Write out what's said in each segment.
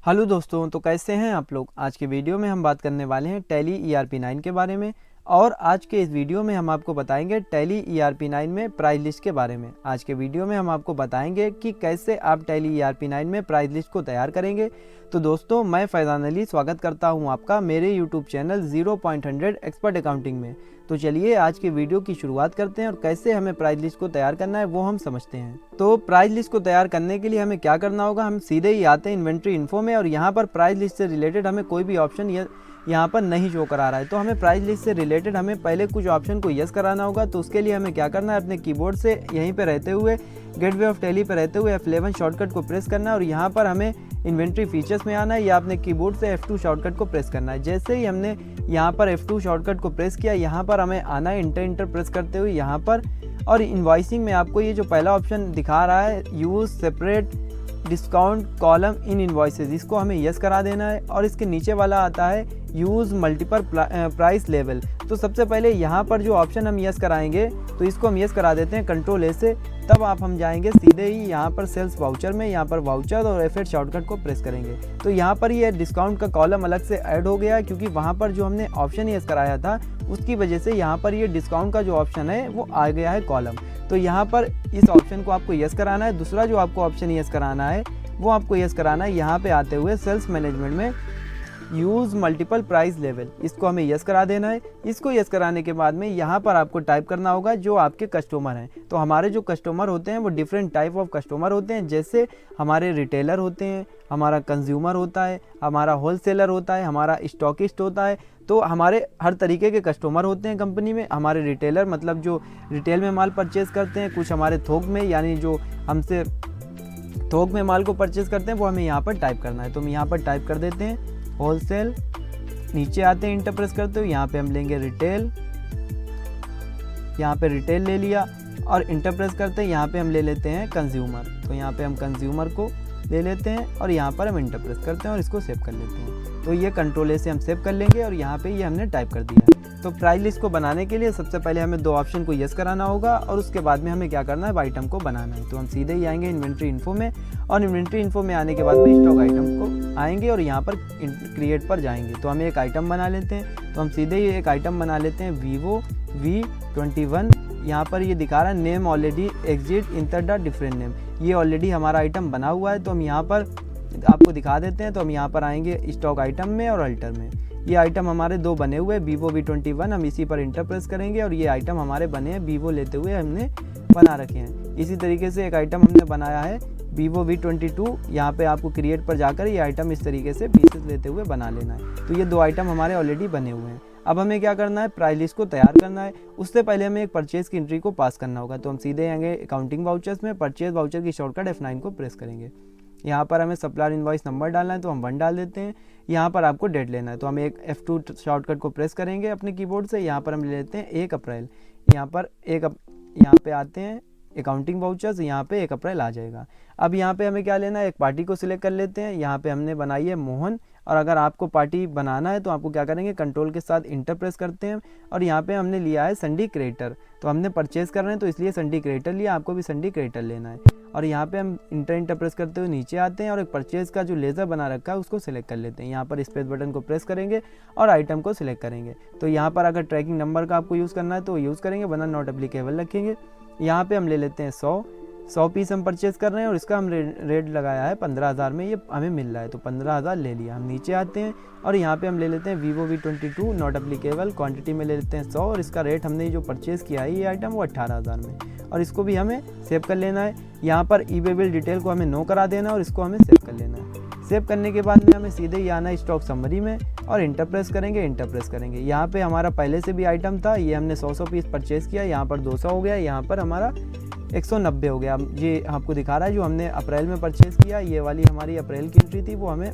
Hello दोस्तों, तो कैसे हैं आप लोग। आज के वीडियो में हम बात करने वाले हैं टैली ERP9 के बारे में। और आज के इस वीडियो में हम आपको बताएंगे टैली ERP9 में प्राइस लिस्ट के बारे में। आज के वीडियो में हम आपको बताएंगे कि कैसे आप टैली ERP9 में प्राइस लिस्ट को तैयार करेंगे। तो दोस्तों, मैं फैज़ान अली स्वागत करता हूं आपका मेरे यूट्यूब चैनल 0.100 एक्सपर्ट अकाउंटिंग में। तो चलिए आज के वीडियो की शुरुआत करते हैं और कैसे हमें प्राइस लिस्ट को तैयार करना है वो हम समझते हैं। तो प्राइस लिस्ट को तैयार करने के लिए हमें क्या करना होगा, हम सीधे ही आते हैं इन्वेंट्री इन्फो में और यहाँ पर प्राइस लिस्ट से रिलेटेड हमें कोई भी ऑप्शन यहाँ पर नहीं शो करा रहा है। तो हमें प्राइस लिस्ट से रिलेटेड हमें पहले कुछ ऑप्शन को यस कराना होगा। तो उसके लिए हमें क्या करना है, अपने कीबोर्ड से यहीं पे रहते हुए गेटवे ऑफ टैली पे रहते हुए F11 शॉर्टकट को प्रेस करना है और यहाँ पर हमें इन्वेंट्री फीचर्स में आना है या अपने कीबोर्ड से F2 शॉर्टकट को प्रेस करना है। जैसे ही हमने यहाँ पर F2 शॉर्टकट को प्रेस किया, यहाँ पर हमें आना है इंटर प्रेस करते हुए यहाँ पर। और इनवॉइसिंग में आपको ये जो पहला ऑप्शन दिखा रहा है, use separate discount column in invoices, इसको हमें यस करा देना है। और इसके नीचे वाला आता है यूज़ मल्टीपल प्राइस लेवल। तो सबसे पहले यहाँ पर जो ऑप्शन हम यस कराएंगे तो इसको हम यस करा देते हैं कंट्रोल ए से। तब हम जाएंगे सीधे ही यहाँ पर सेल्स वाउचर में, यहाँ पर वाउचर और F8 शॉर्टकट को प्रेस करेंगे। तो यहाँ पर ये डिस्काउंट का कॉलम अलग से ऐड हो गया है, क्योंकि वहाँ पर जो हमने ऑप्शन यस कराया था उसकी वजह से यहाँ पर ये डिस्काउंट का जो ऑप्शन है वो आ गया है कॉलम। तो यहाँ पर इस ऑप्शन को आपको यस कराना है। दूसरा जो आपको ऑप्शन यस कराना है वो आपको यस कराना है यहाँ पे आते हुए सेल्स मैनेजमेंट में यूज़ मल्टीपल प्राइस लेवल, इसको हमें यस करा देना है। इसको यस कराने के बाद में यहाँ पर आपको टाइप करना होगा जो आपके कस्टमर हैं। तो हमारे जो कस्टमर होते हैं वो डिफरेंट टाइप ऑफ कस्टमर होते हैं। जैसे हमारे रिटेलर होते हैं, हमारा कंज्यूमर होता है, हमारा होलसेलर होता है, हमारा स्टॉकिस्ट होता है। तो हमारे हर तरीके के कस्टमर होते हैं कंपनी में। हमारे रिटेलर मतलब जो रिटेल में माल परचेज़ करते हैं, कुछ हमारे थोक में यानी जो हमसे थोक में माल को परचेज़ करते हैं वो हमें यहाँ पर टाइप करना है। तो हम यहाँ पर टाइप कर देते हैं होलसेल, नीचे आते हैं इंटर प्रेस करते हुए यहाँ पे हम लेंगे रिटेल, यहाँ पे रिटेल ले लिया और इंटर प्रेस करते हैं यहाँ पे हम ले लेते हैं कंज्यूमर। तो यहाँ पे हम कंज्यूमर को ले लेते हैं और यहाँ पर हम इंटर प्रेस करते हैं और इसको सेव कर लेते हैं। तो ये कंट्रोल ए से हम सेव कर लेंगे और यहाँ पे ये हमने टाइप कर दिया है। तो प्राइस लिस्ट को बनाने के लिए सबसे पहले हमें दो ऑप्शन को यस कराना होगा और उसके बाद में हमें क्या करना है, आइटम को बनाना है। तो हम सीधे ही आएंगे इन्वेंट्री इन्फो में और इन्वेंट्री इन्फो में आने के बाद में स्टॉक आइटम को आएंगे और यहाँ पर क्रिएट पर जाएंगे। तो हम एक आइटम बना लेते हैं। तो हम सीधे ही एक आइटम बना लेते हैं वीवो V21। यहाँ पर ये दिखा रहा है name already exit enter the different name, ये ऑलरेडी हमारा आइटम बना हुआ है। तो हम यहाँ पर आपको दिखा देते हैं। तो हम यहाँ पर आएंगे स्टॉक आइटम में और अल्टर में। ये आइटम हमारे दो बने हुए वीवो V21, हम इसी पर इंटर प्रेस करेंगे और ये आइटम हमारे बने हैं वीवो लेते हुए हमने बना रखे हैं। इसी तरीके से एक आइटम हमने बनाया है वीवो V22, यहाँ पे आपको क्रिएट पर जाकर ये आइटम इस तरीके से पीसेस लेते हुए बना लेना है। तो ये दो आइटम हमारे ऑलरेडी बने हुए हैं। अब हमें क्या करना है, प्राइस लिस्ट को तैयार करना है। उससे पहले हमें एक परचेज़ की एंट्री को पास करना होगा। तो हम सीधे आएंगे अकाउंटिंग वाउचर्स में, परचेज वाउचर की शॉर्टकट F9 को प्रेस करेंगे। यहाँ पर हमें सप्लायर इनवॉइस नंबर डालना है तो हम 1 डाल देते हैं। यहाँ पर आपको डेट लेना है तो हम एक F2 शॉर्टकट को प्रेस करेंगे अपने कीबोर्ड से। यहाँ पर हम ले लेते हैं 1 अप्रैल। यहाँ पे आते हैं अकाउंटिंग वाउचर्स, यहाँ पे 1 अप्रैल आ जाएगा। अब यहाँ पे हमें क्या लेना है, एक पार्टी को सिलेक्ट कर लेते हैं। यहाँ पे हमने बनाई है मोहन, और अगर आपको पार्टी बनाना है तो आपको क्या करेंगे, कंट्रोल के साथ इंटर प्रेस करते हैं और यहाँ पे हमने लिया है संडी क्रिएटर। तो हमने परचेज़ कर रहे हैं तो इसलिए संडी क्रिएटर लिया, आपको भी संडी क्रिएटर लेना है। और यहाँ पे हम इंटर प्रेस करते हुए नीचे आते हैं और एक परचेज़ का जो लेज़र बना रखा है उसको सिलेक्ट कर लेते हैं। यहाँ पर स्पेस बटन को प्रेस करेंगे और आइटम को सिलेक्ट करेंगे। तो यहाँ पर अगर ट्रैकिंग नंबर का आपको यूज़ करना है तो यूज़ करेंगे, वरना नॉट एप्लीकेबल रखेंगे। यहाँ पे हम ले लेते हैं 100 पीस हम परचेज़ कर रहे हैं और इसका हम रेट लगाया है 15,000 में, ये हमें मिल रहा है तो 15,000 ले लिया। हम नीचे आते हैं और यहाँ पे हम ले लेते हैं Vivo V22 not applicable, quantity में ले लेते हैं 100 और इसका रेट हमने जो परचेज़ किया है ये आइटम वो 18,000 में, और इसको भी हमें सेव कर लेना है। यहाँ पर ई-वे बिल डिटेल को हमें नो करा देना और इसको हमें सेव कर लेना है। सेव करने के बाद में हमें सीधे ही आना है स्टॉक समरी में और इंटर प्रेस करेंगे। यहाँ पे हमारा पहले से भी आइटम था, ये हमने 100 पीस परचेज़ किया, यहाँ पर 200 हो गया, यहाँ पर हमारा 190 हो गया। ये आपको दिखा रहा है जो हमने अप्रैल में परचेज़ किया, ये वाली हमारी अप्रैल की एंट्री थी वो हमें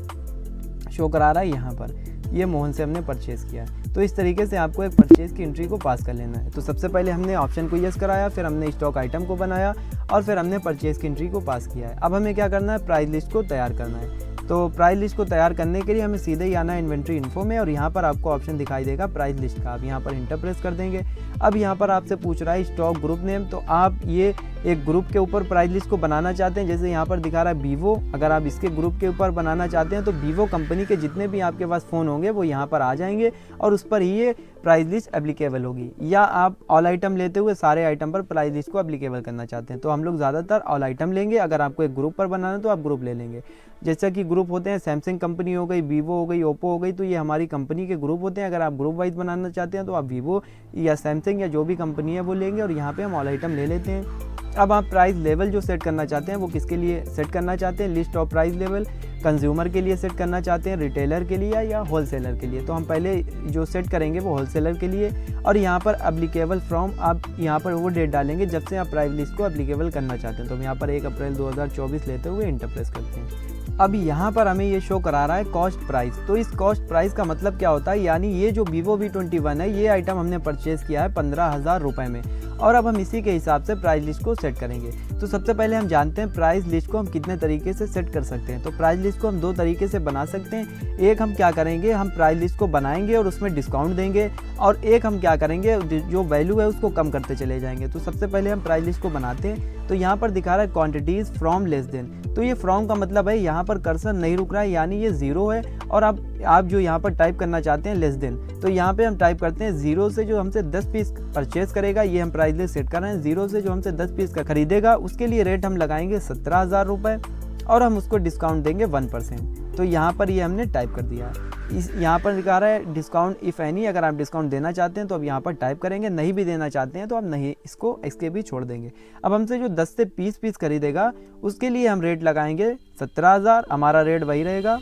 शो करा रहा है यहाँ पर, ये मोहन से हमने परचेज़ किया। तो इस तरीके से आपको एक परचेज़ की एंट्री को पास कर लेना है। तो सबसे पहले हमने ऑप्शन को यस कराया, फिर हमने स्टॉक आइटम को बनाया और फिर हमने परचेज़ की एंट्री को पास किया है। अब हमें क्या करना है, प्राइस लिस्ट को तैयार करना है। तो प्राइस लिस्ट को तैयार करने के लिए हमें सीधे ही आना है इन्वेंट्री इन्फो में और यहाँ पर आपको ऑप्शन दिखाई देगा प्राइस लिस्ट का। आप यहाँ पर इंटर प्रेस कर देंगे। अब यहाँ पर आपसे पूछ रहा है स्टॉक ग्रुप नेम, तो आप ये एक ग्रुप के ऊपर प्राइस लिस्ट को बनाना चाहते हैं, जैसे यहाँ पर दिखा रहा है वीवो, अगर आप इसके ग्रुप के ऊपर बनाना चाहते हैं तो वीवो कंपनी के जितने भी आपके पास फ़ोन होंगे वो यहाँ पर आ जाएंगे और उस पर ही ये प्राइस लिस्ट एप्लीकेबल होगी। या आप ऑल आइटम लेते हुए सारे आइटम पर प्राइस लिस्ट को एप्लीकेबल करना चाहते हैं तो हम लोग ज़्यादातर ऑल आइटम लेंगे। अगर आपको एक ग्रुप पर बनाना है तो आप ग्रुप ले लेंगे। जैसा कि ग्रुप होते हैं सैमसंग कंपनी हो गई, वीवो हो गई, ओप्पो हो गई, तो ये हमारी कंपनी के ग्रुप होते हैं। अगर आप ग्रुप वाइज बनाना चाहते हैं तो आप वीवो या सैमसंग या जो भी कंपनी है वो लेंगे और यहाँ पे हम ऑल आइटम ले लेते हैं। अब आप प्राइस लेवल जो सेट करना चाहते हैं वो किसके लिए सेट करना चाहते हैं, list of price level consumer के लिए सेट करना चाहते हैं, रिटेलर के लिए या होलसेलर के लिए। तो हम पहले जो सेट करेंगे वो होलसेलर के लिए और यहाँ पर एप्लीकेबल फ्रॉम आप यहाँ पर वो डेट डालेंगे जब से आप प्राइस लिस्ट को एप्लीकेबल करना चाहते हैं। तो हम यहाँ पर 1 अप्रैल 2024 लेते हुए इंटर प्रेस करते हैं। अब यहाँ पर हमें ये शो करा रहा है कॉस्ट प्राइस। तो इस कॉस्ट प्राइस का मतलब क्या होता है, यानी ये जो Vivo V21 है ये आइटम हमने परचेज़ किया है 15,000 रुपये में और अब हम इसी के हिसाब से प्राइस लिस्ट को सेट करेंगे। तो सबसे पहले हम जानते हैं प्राइस लिस्ट को हम कितने तरीके से सेट कर सकते हैं। तो प्राइस लिस्ट को हम 2 तरीके से बना सकते हैं। एक हम क्या करेंगे, हम प्राइस लिस्ट को बनाएंगे और उसमें डिस्काउंट देंगे और एक हम क्या करेंगे, जो वैल्यू है उसको कम करते चले जाएंगे। तो सबसे पहले हम प्राइस लिस्ट को बनाते हैं। तो यहाँ पर दिखा रहा है क्वांटिटीज़ फ्रॉम लेस देन। तो ये फ्रॉम का मतलब है यहाँ पर कर्सर नहीं रुक रहा है, यानी ये 0 है और आप जो यहाँ पर टाइप करना चाहते हैं लेस देन, तो यहाँ पे हम टाइप करते हैं 0 से जो हमसे 10 पीस परचेज करेगा, ये हम प्राइस लिस्ट सेट कर रहे हैं। 0 से जो हमसे 10 पीस का खरीदेगा उसके लिए रेट हम लगाएंगे 17,000 रुपये और हम उसको डिस्काउंट देंगे 1%। तो यहाँ पर ये हमने टाइप कर दिया। यहाँ पर दिखा रहा है डिस्काउंट इफ़ एनी, अगर आप डिस्काउंट देना चाहते हैं तो अब यहाँ पर टाइप करेंगे, नहीं भी देना चाहते हैं तो आप नहीं इसके भी छोड़ देंगे। अब हमसे जो 10 से 20 पीस खरीदेगा उसके लिए हम रेट लगाएंगे 17,000, हमारा रेट वही रहेगा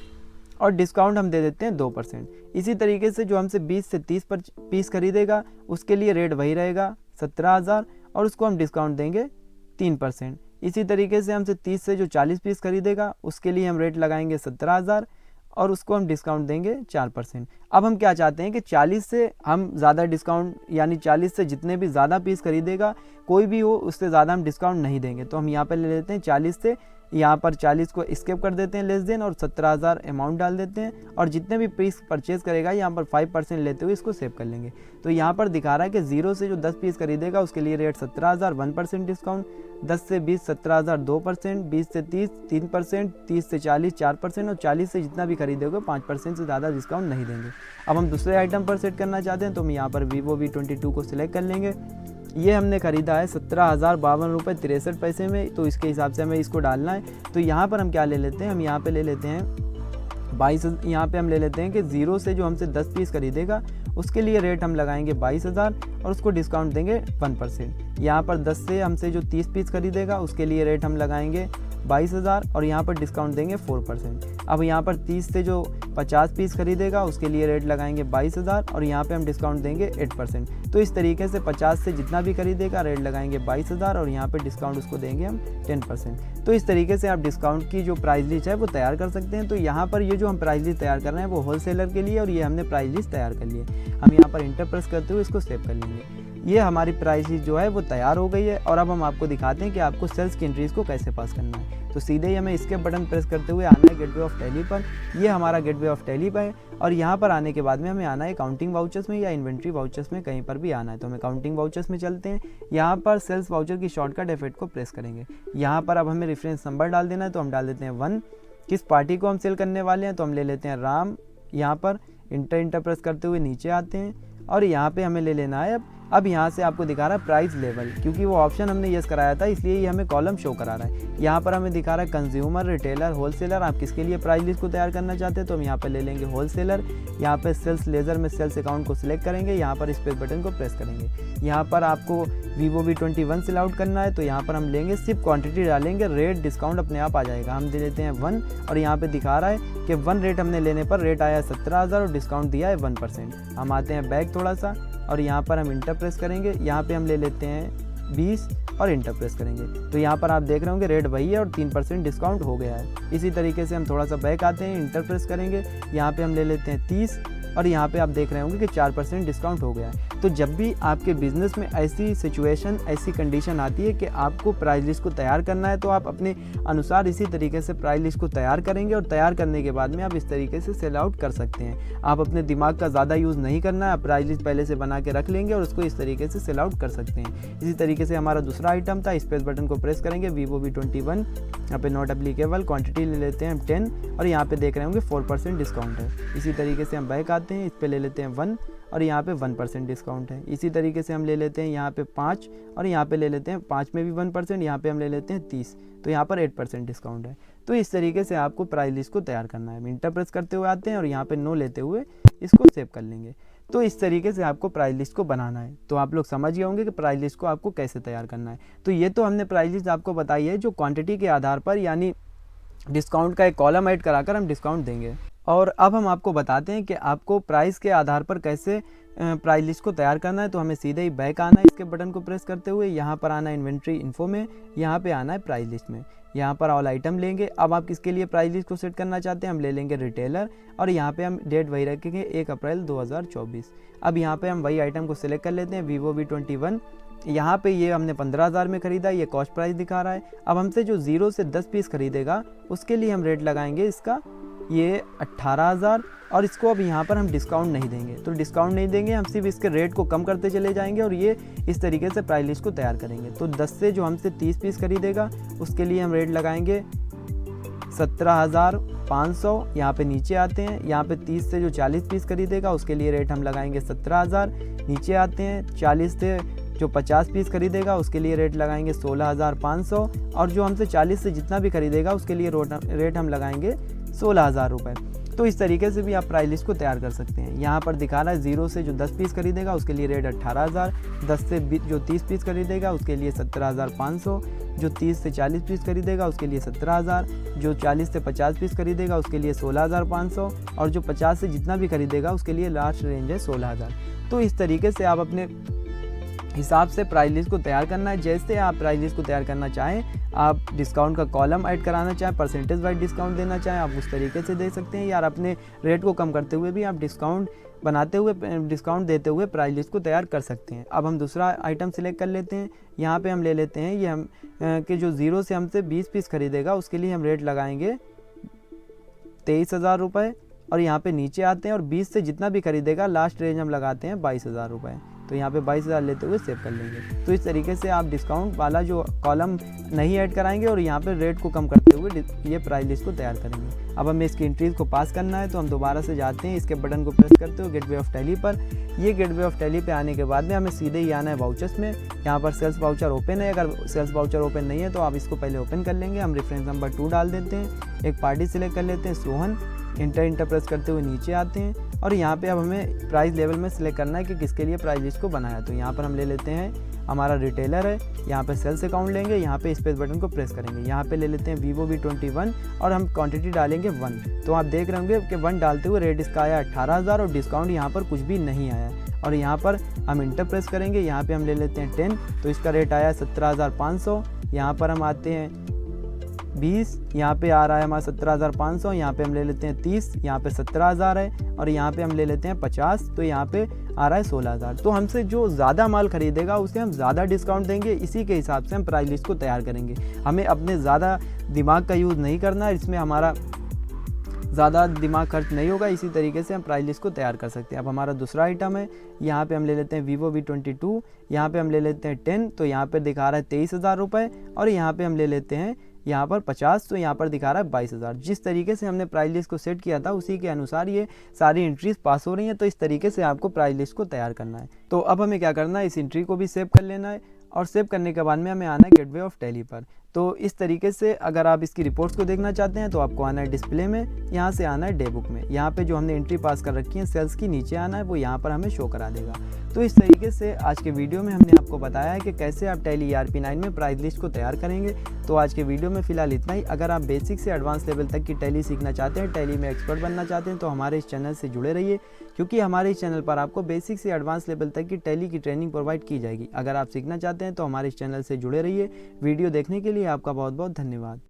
और डिस्काउंट हम दे देते हैं 2%। इसी तरीके से जो हमसे 20 से 30 पीस खरीदेगा उसके लिए रेट वही रहेगा 17,000 और उसको हम डिस्काउंट देंगे 3%। इसी तरीके से हमसे 30 से जो 40 पीस खरीदेगा उसके लिए हम रेट लगाएंगे 17,000 और उसको हम डिस्काउंट देंगे 4%। अब हम क्या चाहते हैं कि 40 से हम ज़्यादा डिस्काउंट, यानी 40 से जितने भी ज़्यादा पीस खरीदेगा कोई भी हो उससे ज़्यादा हम डिस्काउंट नहीं देंगे। तो हम यहाँ पर ले लेते हैं 40 से, यहाँ पर 40 को स्किप कर देते हैं लेस देन और 17,000 अमाउंट डाल देते हैं और जितने भी पीस परचेज करेगा यहाँ पर 5% लेते हुए इसको सेव कर लेंगे। तो यहाँ पर दिखा रहा है कि 0 से जो 10 पीस खरीदेगा उसके लिए रेट 17,000 1% डिस्काउंट, 10 से 20 17,000 2%, 20 से 30 3%, 30 से 40 4% और 40 से जितना भी खरीदोगे 5% से ज़्यादा डिस्काउंट नहीं देंगे। अब हम दूसरे आइटम पर सेट करना चाहते हैं तो हम यहाँ पर Vivo V22 को सिलेक्ट कर लेंगे। ये हमने ख़रीदा है 17,052 रुपये 63 पैसे में, तो इसके हिसाब से हमें इसको डालना है। तो यहाँ पर हम क्या ले लेते हैं, हम यहाँ पे ले लेते हैं 22, यहाँ पे हम ले लेते हैं कि 0 से जो हमसे 10 पीस खरीदेगा उसके लिए रेट हम लगाएंगे 22,000 और उसको डिस्काउंट देंगे 1%। यहाँ पर 10 से हमसे जो 30 पीस खरीदेगा उसके लिए रेट हम लगाएंगे 22,000 और यहाँ पर डिस्काउंट देंगे 4%। अब यहाँ पर 30 से जो 50 पीस खरीदेगा उसके लिए रेट लगाएंगे 22,000 और यहाँ पे हम डिस्काउंट देंगे 8%। तो इस तरीके से 50 से जितना भी खरीदेगा रेट लगाएंगे 22,000 और यहाँ पे डिस्काउंट उसको देंगे हम 10%। तो इस तरीके से आप डिस्काउंट की जो प्राइस लिस्ट है वो तैयार कर सकते हैं। तो यहाँ पर ये जो हम प्राइस लिस्ट तैयार कर रहे हैं वो होलसेलर के लिए और ये हमने प्राइस लिस्ट तैयार कर ली है। हम यहाँ पर इंटर प्रेस करते हुए इसको सेव कर लेंगे। ये हमारी प्राइस लिस्ट जो है वो तैयार हो गई है और अब हम आपको दिखाते हैं कि आपको सेल्स की एंट्रीज को कैसे पास करना है। तो सीधे ही हमें इसके बटन प्रेस करते हुए आना है गेटवे ऑफ टैली पर। ये हमारा गेटवे ऑफ टैली पर है और यहाँ पर आने के बाद में हमें आना है काउंटिंग वाउचर्स में या इन्वेंट्री वाउचर्स में, कहीं पर भी आना है। तो हमें काउंटिंग वाउचर्स में चलते हैं। यहाँ पर सेल्स वाउचर की शॉर्टकट F8 को प्रेस करेंगे। यहाँ पर अब हमें रेफरेंस नंबर डाल देना है, तो हम डाल देते हैं 1। किस पार्टी को हम सेल करने वाले हैं तो हम ले लेते हैं राम। यहाँ पर इंटर प्रेस करते हुए नीचे आते हैं और यहाँ पे हमें ले लेना है अब यहाँ से आपको दिखा रहा है प्राइस लेवल, क्योंकि वो ऑप्शन हमने यस कराया था इसलिए ये हमें कॉलम शो करा रहा है। यहाँ पर हमें दिखा रहा है कंज्यूमर, रिटेलर, होलसेलर। आप किसके लिए प्राइस लिस्ट को तैयार करना चाहते हैं तो हम यहाँ पर ले लेंगे होलसेलर। यहाँ पे सेल्स लेजर में सेल्स अकाउंट को सिलेक्ट करेंगे, यहाँ पर स्पेस बटन को प्रेस करेंगे। यहाँ पर आपको Vivo V21 सेल आउट करना है तो यहाँ पर हम लेंगे, सिर्फ क्वांटिटी डालेंगे, रेट डिस्काउंट अपने आप आ जाएगा। हम दे देते हैं 1 और यहाँ पे दिखा रहा है कि 1 रेट हमने लेने पर रेट आया 17,000 और डिस्काउंट दिया है 1%। हम आते हैं बैक थोड़ा सा और यहाँ पर हम इंटर प्रेस करेंगे। यहाँ पे हम ले लेते हैं 20 और इंटर प्रेस करेंगे। तो यहाँ पर आप देख रहे होंगे रेट वही है और 3% डिस्काउंट हो गया है। इसी तरीके से हम थोड़ा सा बैक आते हैं, इंटर प्रेस करेंगे। यहाँ पे हम ले लेते हैं 30 और यहाँ पे आप देख रहे होंगे कि 4% डिस्काउंट हो गया है। तो जब भी आपके बिजनेस में ऐसी सिचुएशन, ऐसी कंडीशन आती है कि आपको प्राइस लिस्ट को तैयार करना है, तो आप अपने अनुसार इसी तरीके से प्राइस लिस्ट को तैयार करेंगे और तैयार करने के बाद में आप इस तरीके से सेल आउट कर सकते हैं। आप अपने दिमाग का ज़्यादा यूज़ नहीं करना है, आप प्राइस लिस्ट पहले से बना के रख लेंगे और उसको इस तरीके से सेल आउट कर सकते हैं। इसी तरीके से हमारा दूसरा आइटम था, स्पेस बटन को प्रेस करेंगे, Vivo V21, यहाँ पे नॉट एप्लीकेबल, क्वांटिटी ले लेते हैं हम 10 और यहाँ पे देख रहे होंगे 4% डिस्काउंट है। इसी तरीके से हम बैक आते हैं, इस पे ले लेते हैं 1 और यहाँ पे 1% डिस्काउंट है। इसी तरीके से हम ले लेते हैं यहाँ पे 5 और यहाँ पे ले लेते हैं 5 में भी 1%, यहाँ पे हम ले लेते हैं 30, तो यहाँ पर 8% डिस्काउंट है। तो इस तरीके से आपको प्राइस लिस्ट को तैयार करना है। इंटर प्रेस करते हुए आते हैं और यहाँ पे नो लेते हुए इसको सेव कर लेंगे। तो इस तरीके से आपको प्राइस लिस्ट को बनाना है। तो आप लोग समझ गए होंगे कि प्राइस लिस्ट को आपको कैसे तैयार करना है। तो ये तो हमने प्राइस लिस्ट आपको बताई है जो क्वांटिटी के आधार पर, यानी डिस्काउंट का एक कॉलम ऐड कराकर हम डिस्काउंट देंगे। और अब हम आपको बताते हैं कि आपको प्राइस के आधार पर कैसे प्राइस लिस्ट को तैयार करना है। तो हमें सीधे ही बैक आना है, इसके बटन को प्रेस करते हुए यहाँ पर आना है इन्वेंट्री इन्फो में, यहाँ पे आना है प्राइस लिस्ट में, यहाँ पर ऑल आइटम लेंगे। अब आप किसके लिए प्राइस लिस्ट को सेट करना चाहते हैं, हम ले लेंगे रिटेलर और यहाँ पे हम डेट वही रखेंगे 1 अप्रैल 2024। अब यहाँ पे हम वही आइटम को सिलेक्ट कर लेते हैं, Vivo V21। यहाँ पे ये हमने 15,000 में ख़रीदा, ये कॉस्ट प्राइस दिखा रहा है। अब हमसे जो 0 से 10 पीस खरीदेगा उसके लिए हम रेट लगाएंगे इसका ये 18,000 और इसको अब यहाँ पर हम डिस्काउंट नहीं देंगे। तो डिस्काउंट नहीं देंगे, हम सिर्फ इसके रेट को कम करते चले जाएंगे और ये इस तरीके से प्राइस लिस्ट को तैयार करेंगे। तो 10 से जो हमसे 30 पीस खरीदेगा उसके लिए हम रेट लगाएंगे 17,500। यहाँ पे नीचे आते हैं, यहाँ पे 30 से जो 40 पीस खरीदेगा उसके लिए रेट हम लगाएंगे 17,000। नीचे आते हैं 40 से जो 50 पीस खरीदेगा उसके लिए रेट लगाएंगे 16,500 और जो हमसे 40 से जितना भी खरीदेगा उसके लिए रेट हम लगाएंगे 16,000 रुपये। तो इस तरीके से भी आप प्राइस लिस्ट को तैयार कर सकते हैं। यहाँ पर दिखा रहा है 0 से जो 10 पीस खरीदेगा उसके लिए रेट 18,000, 10 से जो 30 पीस खरीदेगा उसके लिए 17,500, जो 30 से 40 पीस खरीदेगा उसके लिए 17,000, जो 40 से 50 पीस खरीदेगा उसके लिए 16,500 और जो 50 से जितना भी खरीदेगा उसके लिए लास्ट रेंज है 16,000। तो इस तरीके से आप अपने हिसाब से प्राइस लिस्ट को तैयार करना है। जैसे आप प्राइस लिस्ट को तैयार करना चाहें, आप डिस्काउंट का कॉलम ऐड कराना चाहें, परसेंटेज वाइज डिस्काउंट देना चाहें, आप उस तरीके से दे सकते हैं। यार अपने रेट को कम करते हुए भी आप डिस्काउंट बनाते हुए, डिस्काउंट देते हुए प्राइस लिस्ट को तैयार कर सकते हैं। अब हम दूसरा आइटम सिलेक्ट कर लेते हैं। यहाँ पे हम ले लेते हैं ये हम कि जो 0 से हमसे 20 पीस खरीदेगा उसके लिए हम रेट लगाएंगे 23,000 रुपये और यहाँ पे नीचे आते हैं और 20 से जितना भी खरीदेगा लास्ट रेंज हम लगाते हैं 22,000 रुपये। तो यहाँ पे 22,000 लेते हुए सेव कर लेंगे। तो इस तरीके से आप डिस्काउंट वाला जो कॉलम नहीं ऐड कराएंगे और यहाँ पे रेट को कम करते हुए ये प्राइस लिस्ट को तैयार करेंगे। अब हमें इसकी एंट्रीज को पास करना है, तो हम दोबारा से जाते हैं, इसके बटन को प्रेस करते हुए गेटवे ऑफ टैली पर। ये गेटवे ऑफ टैली पे आने के बाद में हमें सीधे ही आना है वाउचर्स में। यहाँ पर सेल्स वाउचर ओपन है, अगर सेल्स वाउचर ओपन नहीं है तो आप इसको पहले ओपन कर लेंगे। हम रेफरेंस नंबर 2 डाल देते हैं, एक पार्टी सिलेक्ट कर लेते हैं सोहन, इंटर प्रेस करते हुए नीचे आते हैं और यहाँ पे अब हमें प्राइस लेवल में सिलेक्ट करना है कि किसके लिए प्राइस लिस्ट को बनाया। तो यहाँ पर हम ले लेते हैं, हमारा रिटेलर है, यहाँ पे सेल्स अकाउंट लेंगे, यहाँ पे स्पेस बटन को प्रेस करेंगे, यहाँ पे ले लेते हैं Vivo V21 और हम क्वांटिटी डालेंगे 1। तो आप देख रहे होंगे कि 1 डालते हुए रेट इसका आया 18,000 और डिस्काउंट यहाँ पर कुछ भी नहीं आया। और यहाँ पर हम इंटर प्रेस करेंगे, यहाँ पे हम ले लेते हैं 10, तो इसका रेट आया 17,500। यहाँ पर हम आते हैं 20, यहाँ पे आ रहा है हमारा 17,500, यहाँ पे हम ले लेते हैं 30, यहाँ पे 17,000 है और यहाँ पे हम ले लेते हैं 50, तो यहाँ पे आ रहा है 16,000। तो हमसे जो ज़्यादा माल खरीदेगा उसे हम ज़्यादा डिस्काउंट देंगे, इसी के हिसाब से हम प्राइस लिस्ट को तैयार करेंगे। हमें अपने ज़्यादा दिमाग का यूज़ नहीं करना है, इसमें हमारा ज़्यादा दिमाग खर्च नहीं होगा। इसी तरीके से हम प्राइस लिस्ट को तैयार कर सकते हैं। अब हमारा दूसरा आइटम है, यहाँ पे हम ले लेते हैं Vivo V22, यहाँ पे हम ले लेते हैं 10, तो यहाँ पे दिखा रहा है 23,000 रुपये और यहाँ पे हम ले लेते हैं यहाँ पर 50, तो यहाँ पर दिखा रहा है 22,000। जिस तरीके से हमने प्राइस लिस्ट को सेट किया था उसी के अनुसार ये सारी एंट्रीज पास हो रही हैं। तो इस तरीके से आपको प्राइस लिस्ट को तैयार करना है। तो अब हमें क्या करना है, इस एंट्री को भी सेव कर लेना है और सेव करने के बाद में हमें आना है गेटवे ऑफ टैली पर। तो इस तरीके से अगर आप इसकी रिपोर्ट्स को देखना चाहते हैं तो आपको आना है डिस्प्ले में, यहाँ से आना है डे बुक में, यहाँ पे जो हमने एंट्री पास कर रखी है सेल्स की नीचे आना है, वो यहाँ पर हमें शो करा देगा। तो इस तरीके से आज के वीडियो में हमने आपको बताया है कि कैसे आप टैली ERP9 में प्राइस लिस्ट को तैयार करेंगे। तो आज के वीडियो में फिलहाल इतना ही। अगर आप बेसिक से एडवांस लेवल तक की टैली सीखना चाहते हैं, टैली में एक्सपर्ट बनना चाहते हैं, तो हमारे इस चैनल से जुड़े रहिए, क्योंकि हमारे इस चैनल पर आपको बेसिक से एडवांस लेवल तक की टैली की ट्रेनिंग प्रोवाइड की जाएगी। अगर आप सीखना चाहते हैं तो हमारे इस चैनल से जुड़े रहिए। वीडियो देखने के लिए आपका बहुत बहुत धन्यवाद।